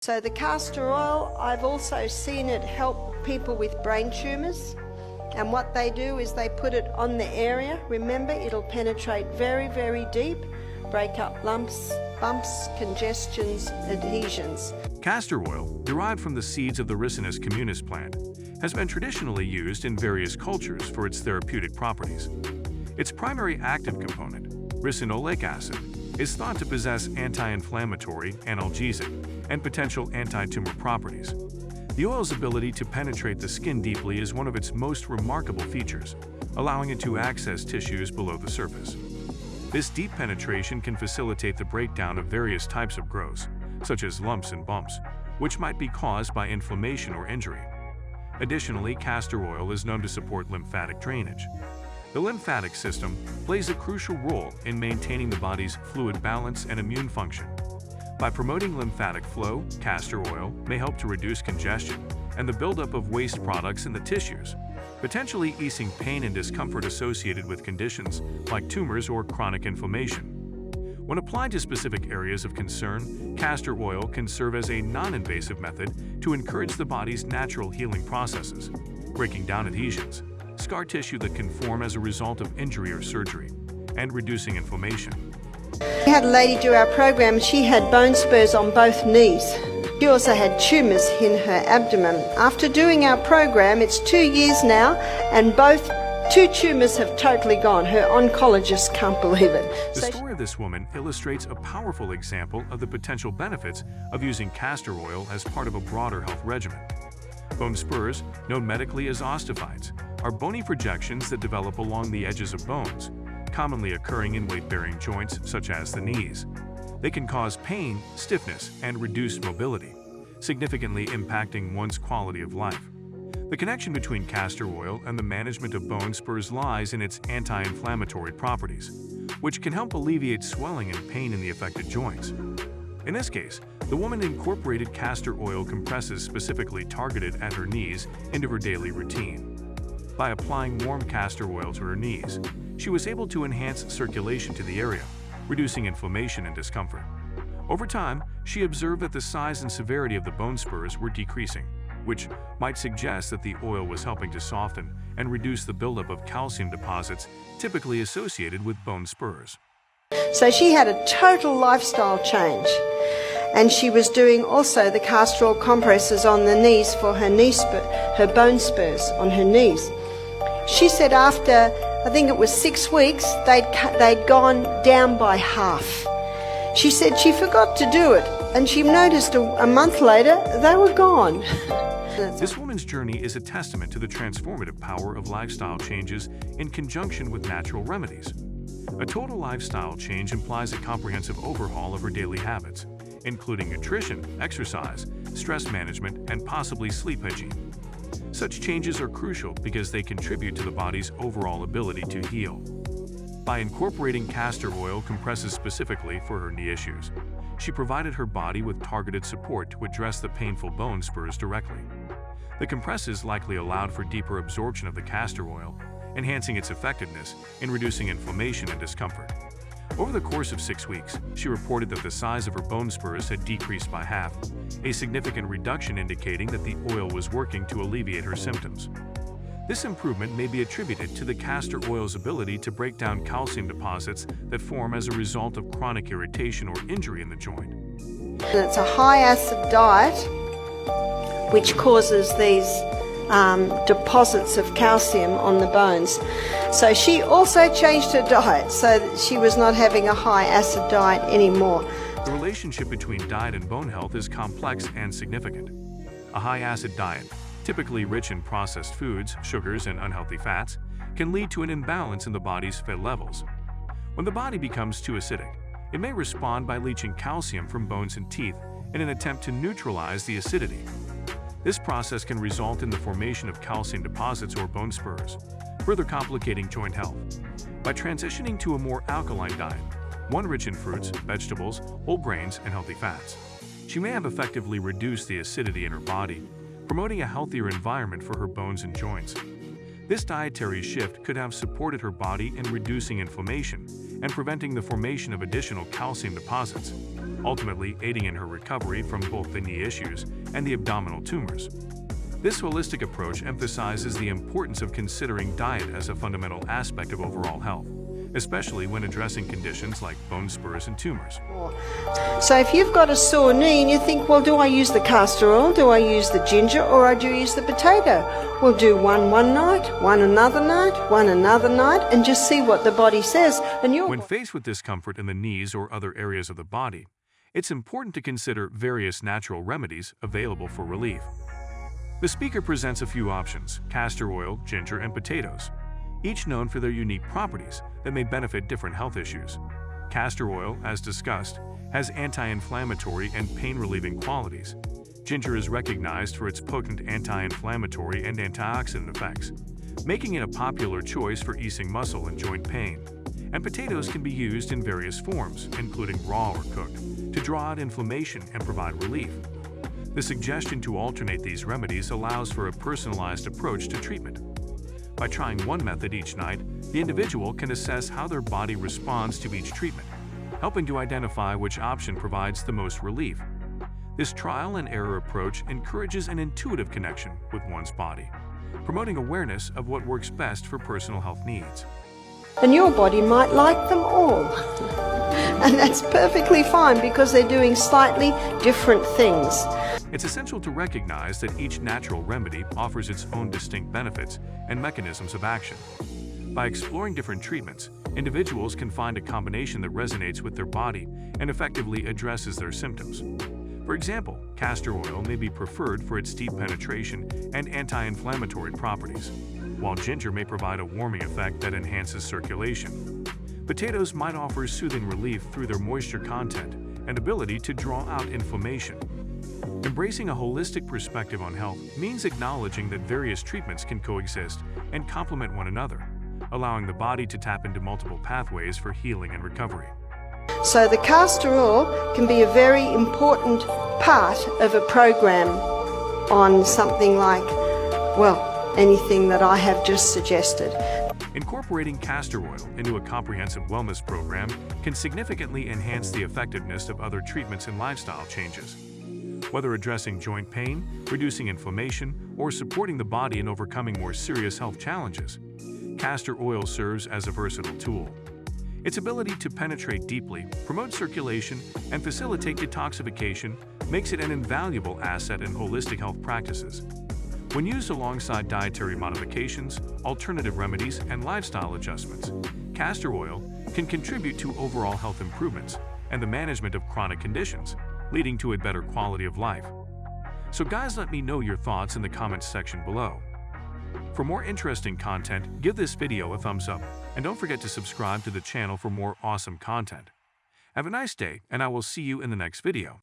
So the castor oil, I've also seen it help people with brain tumours. And what they do is they put it on the area. Remember, it'll penetrate very, very deep, break up lumps, bumps, congestions, adhesions. Castor oil, derived from the seeds of the Ricinus communis plant, has been traditionally used in various cultures for its therapeutic properties. Its primary active component, ricinoleic acid, is thought to possess anti-inflammatory, analgesic, and potential anti-tumor properties. The oil's ability to penetrate the skin deeply is one of its most remarkable features, allowing it to access tissues below the surface. This deep penetration can facilitate the breakdown of various types of growths, such as lumps and bumps, which might be caused by inflammation or injury. Additionally, castor oil is known to support lymphatic drainage. The lymphatic system plays a crucial role in maintaining the body's fluid balance and immune function. By promoting lymphatic flow, castor oil may help to reduce congestion and the buildup of waste products in the tissues, potentially easing pain and discomfort associated with conditions like tumors or chronic inflammation. When applied to specific areas of concern, castor oil can serve as a non-invasive method to encourage the body's natural healing processes, breaking down adhesions, scar tissue that can form as a result of injury or surgery, and reducing inflammation. We had a lady do our program. She had bone spurs on both knees. She also had tumours in her abdomen. After doing our program, it's 2 years now, and both two tumours have totally gone. Her oncologist can't believe it. The story of this woman illustrates a powerful example of the potential benefits of using castor oil as part of a broader health regimen. Bone spurs, known medically as osteophytes, are bony projections that develop along the edges of bones, commonly occurring in weight-bearing joints such as the knees. They can cause pain, stiffness, and reduced mobility, significantly impacting one's quality of life. The connection between castor oil and the management of bone spurs lies in its anti-inflammatory properties, which can help alleviate swelling and pain in the affected joints. In this case, the woman incorporated castor oil compresses specifically targeted at her knees into her daily routine. By applying warm castor oil to her knees, she was able to enhance circulation to the area, reducing inflammation and discomfort. Over time, she observed that the size and severity of the bone spurs were decreasing, which might suggest that the oil was helping to soften and reduce the buildup of calcium deposits typically associated with bone spurs. So she had a total lifestyle change, and she was doing also the castor oil compresses on the knees for her bone spurs on her knees. She said after, I think it was 6 weeks, they'd gone down by half. She said she forgot to do it, and she noticed a month later they were gone. This woman's journey is a testament to the transformative power of lifestyle changes in conjunction with natural remedies. A total lifestyle change implies a comprehensive overhaul of her daily habits, including nutrition, exercise, stress management, and possibly sleep hygiene. Such changes are crucial because they contribute to the body's overall ability to heal. By incorporating castor oil compresses specifically for her knee issues, she provided her body with targeted support to address the painful bone spurs directly. The compresses likely allowed for deeper absorption of the castor oil, enhancing its effectiveness in reducing inflammation and discomfort. Over the course of 6 weeks, she reported that the size of her bone spurs had decreased by half, a significant reduction indicating that the oil was working to alleviate her symptoms. This improvement may be attributed to the castor oil's ability to break down calcium deposits that form as a result of chronic irritation or injury in the joint. It's a high-acid diet which causes these deposits of calcium on the bones. So she also changed her diet so that she was not having a high-acid diet anymore. The relationship between diet and bone health is complex and significant. A high-acid diet, typically rich in processed foods, sugars, and unhealthy fats, can lead to an imbalance in the body's fat levels. When the body becomes too acidic, it may respond by leaching calcium from bones and teeth in an attempt to neutralize the acidity. This process can result in the formation of calcium deposits or bone spurs, further complicating joint health. By transitioning to a more alkaline diet, one rich in fruits, vegetables, whole grains, and healthy fats, she may have effectively reduced the acidity in her body, promoting a healthier environment for her bones and joints. This dietary shift could have supported her body in reducing inflammation and preventing the formation of additional calcium deposits. ultimately aiding in her recovery from both the knee issues and the abdominal tumors. This holistic approach emphasizes the importance of considering diet as a fundamental aspect of overall health, especially when addressing conditions like bone spurs and tumors. So if you've got a sore knee and you think, well, do I use the castor oil, do I use the ginger, or do I use the potato? We'll do one night, one another night, and just see what the body says. And when faced with discomfort in the knees or other areas of the body, it's important to consider various natural remedies available for relief. The speaker presents a few options: castor oil, ginger, and potatoes, each known for their unique properties that may benefit different health issues. Castor oil, as discussed, has anti-inflammatory and pain-relieving qualities. Ginger is recognized for its potent anti-inflammatory and antioxidant effects, making it a popular choice for easing muscle and joint pain. And potatoes can be used in various forms, including raw or cooked, to draw out inflammation and provide relief. The suggestion to alternate these remedies allows for a personalized approach to treatment. By trying one method each night, the individual can assess how their body responds to each treatment, helping to identify which option provides the most relief. This trial and error approach encourages an intuitive connection with one's body, promoting awareness of what works best for personal health needs. And your body might like them all. And that's perfectly fine because they're doing slightly different things. It's essential to recognize that each natural remedy offers its own distinct benefits and mechanisms of action. By exploring different treatments, individuals can find a combination that resonates with their body and effectively addresses their symptoms. For example, castor oil may be preferred for its deep penetration and anti-inflammatory properties, while ginger may provide a warming effect that enhances circulation. Potatoes might offer soothing relief through their moisture content and ability to draw out inflammation. Embracing a holistic perspective on health means acknowledging that various treatments can coexist and complement one another, allowing the body to tap into multiple pathways for healing and recovery. So the castor oil can be a very important part of a program on something like, well, anything that I have just suggested. Incorporating castor oil into a comprehensive wellness program can significantly enhance the effectiveness of other treatments and lifestyle changes. Whether addressing joint pain, reducing inflammation, or supporting the body in overcoming more serious health challenges, castor oil serves as a versatile tool. Its ability to penetrate deeply, promote circulation, and facilitate detoxification makes it an invaluable asset in holistic health practices. When used alongside dietary modifications, alternative remedies, and lifestyle adjustments, castor oil can contribute to overall health improvements and the management of chronic conditions, leading to a better quality of life. So guys, let me know your thoughts in the comments section below. For more interesting content, give this video a thumbs up, and don't forget to subscribe to the channel for more awesome content. Have a nice day, and I will see you in the next video.